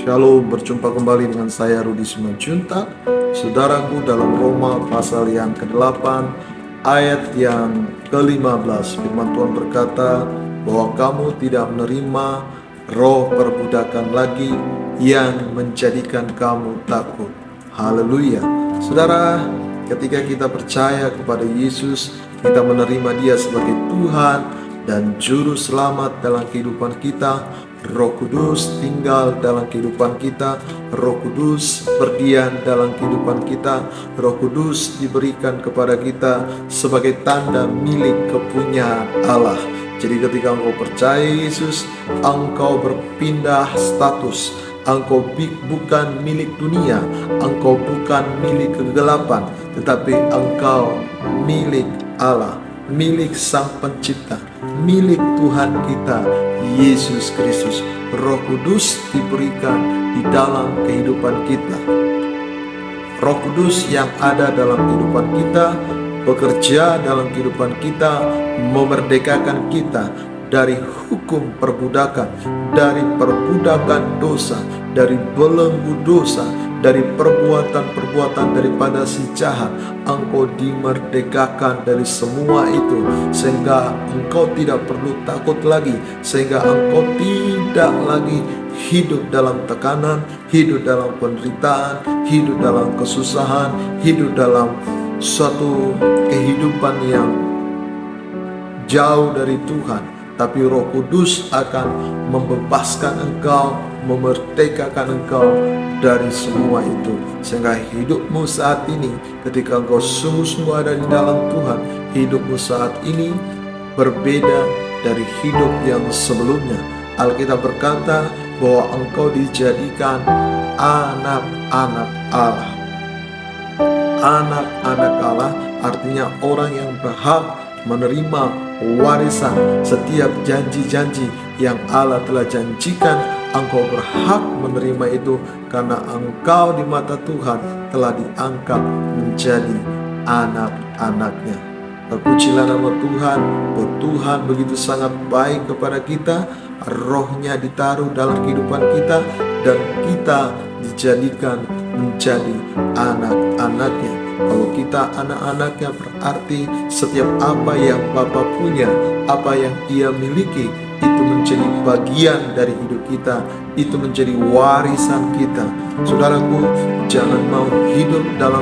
Shalom, berjumpa kembali dengan saya Rudi Simanjuntak. Saudaraku, dalam Roma pasal yang ke-8 ayat yang ke-15, firman Tuhan berkata bahwa kamu tidak menerima roh perbudakan lagi yang menjadikan kamu takut. Haleluya. Saudara, ketika kita percaya kepada Yesus, kita menerima Dia sebagai Tuhan dan Juru Selamat dalam kehidupan kita. Roh Kudus tinggal dalam kehidupan kita, Roh Kudus berdiam dalam kehidupan kita, Roh Kudus diberikan kepada kita sebagai tanda milik kepunyaan Allah. Jadi ketika engkau percaya Yesus, engkau berpindah status. Engkau bukan milik dunia, engkau bukan milik kegelapan, tetapi engkau milik Allah, milik Sang Pencipta, milik Tuhan kita Yesus Kristus. Roh Kudus diberikan di dalam kehidupan kita. Roh Kudus yang ada dalam kehidupan kita bekerja dalam kehidupan kita, memerdekakan kita dari hukum perbudakan, dari perbudakan dosa, dari belenggu dosa, dari perbuatan-perbuatan daripada si jahat. Engkau dimerdekakan dari semua itu, sehingga engkau tidak perlu takut lagi, sehingga engkau tidak lagi hidup dalam tekanan, hidup dalam penderitaan, hidup dalam kesusahan, hidup dalam suatu kehidupan yang jauh dari Tuhan. Tapi Roh Kudus akan membebaskan engkau, memerdekakan engkau dari semua itu, sehingga hidupmu saat ini, ketika engkau sungguh-sungguh ada di dalam Tuhan, hidupmu saat ini berbeda dari hidup yang sebelumnya. Alkitab berkata bahwa engkau dijadikan anak-anak Allah. Anak-anak Allah artinya orang yang berhak menerima warisan setiap janji-janji yang Allah telah janjikan. Engkau berhak menerima itu karena engkau di mata Tuhan telah diangkat menjadi anak-anaknya. Terpujilah nama Tuhan, bahwa Tuhan begitu sangat baik kepada kita. Rohnya ditaruh dalam kehidupan kita, dan kita dijadikan menjadi anak-anaknya. Kalau kita anak-anaknya, berarti setiap apa yang Bapa punya, apa yang Ia miliki, itu menjadi bagian dari hidup kita, itu menjadi warisan kita. Saudaraku, jangan mau hidup dalam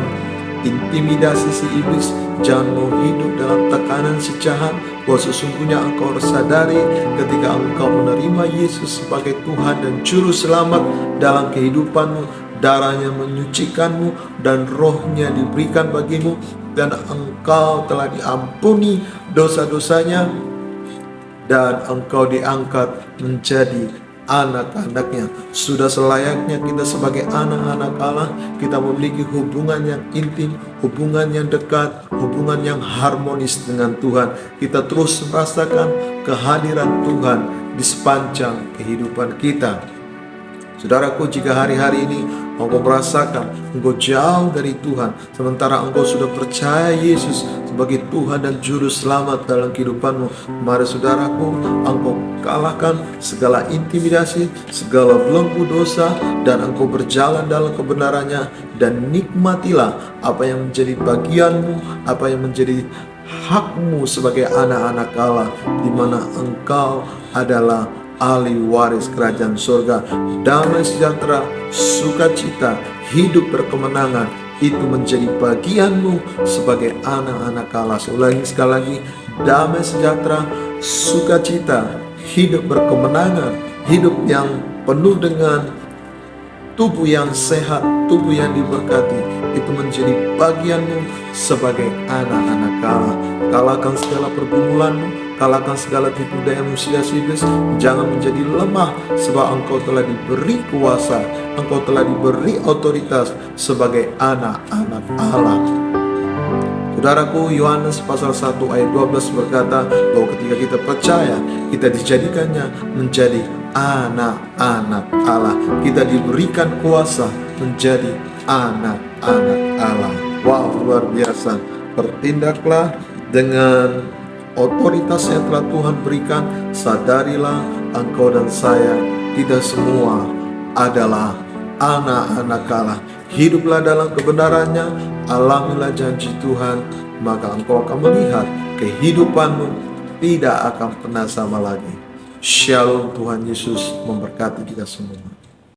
intimidasi si iblis, jangan mau hidup dalam tekanan si jahat, bahwa sesungguhnya engkau harus sadari ketika engkau menerima Yesus sebagai Tuhan dan Juru Selamat dalam kehidupanmu, darahnya menyucikanmu dan rohnya diberikan bagimu, dan engkau telah diampuni dosa-dosanya, dan engkau diangkat menjadi anak-anaknya. Sudah selayaknya kita sebagai anak-anak Allah, kita memiliki hubungan yang intim, hubungan yang dekat, hubungan yang harmonis dengan Tuhan. Kita terus merasakan kehadiran Tuhan di sepanjang kehidupan kita. Saudaraku, jika hari-hari ini engkau merasakan engkau jauh dari Tuhan, sementara engkau sudah percaya Yesus sebagai Tuhan dan Juru Selamat dalam kehidupanmu, mari saudaraku, engkau kalahkan segala intimidasi, segala belenggu dosa, dan engkau berjalan dalam kebenarannya, dan nikmatilah apa yang menjadi bagianmu, apa yang menjadi hakmu sebagai anak-anak Allah, di mana engkau adalah ahli waris kerajaan surga. Damai sejahtera, sukacita, hidup berkemenangan, itu menjadi bagianmu sebagai anak-anak Allah. Ulangi sekali lagi, damai sejahtera, sukacita, hidup berkemenangan, hidup yang penuh dengan tubuh yang sehat, tubuh yang diberkati, itu menjadi bagianmu sebagai anak-anak Allah. Kalahkan segala pergumulanmu, kalahkan segala tipu daya manusia iblis. Jangan menjadi lemah, sebab engkau telah diberi kuasa, engkau telah diberi otoritas sebagai anak-anak Allah. Saudaraku, Yohanes pasal 1 ayat 12 berkata bahwa ketika kita percaya, kita dijadikannya menjadi anak-anak Allah. Kita diberikan kuasa menjadi anak-anak Allah. Wow, luar biasa. Bertindaklah dengan otoritas yang telah Tuhan berikan. Sadarilah engkau dan saya, kita semua adalah anak-anak Allah. Hiduplah dalam kebenarannya, alamilah janji Tuhan, maka engkau akan melihat kehidupanmu tidak akan pernah sama lagi. Shalom, Tuhan Yesus memberkati kita semua.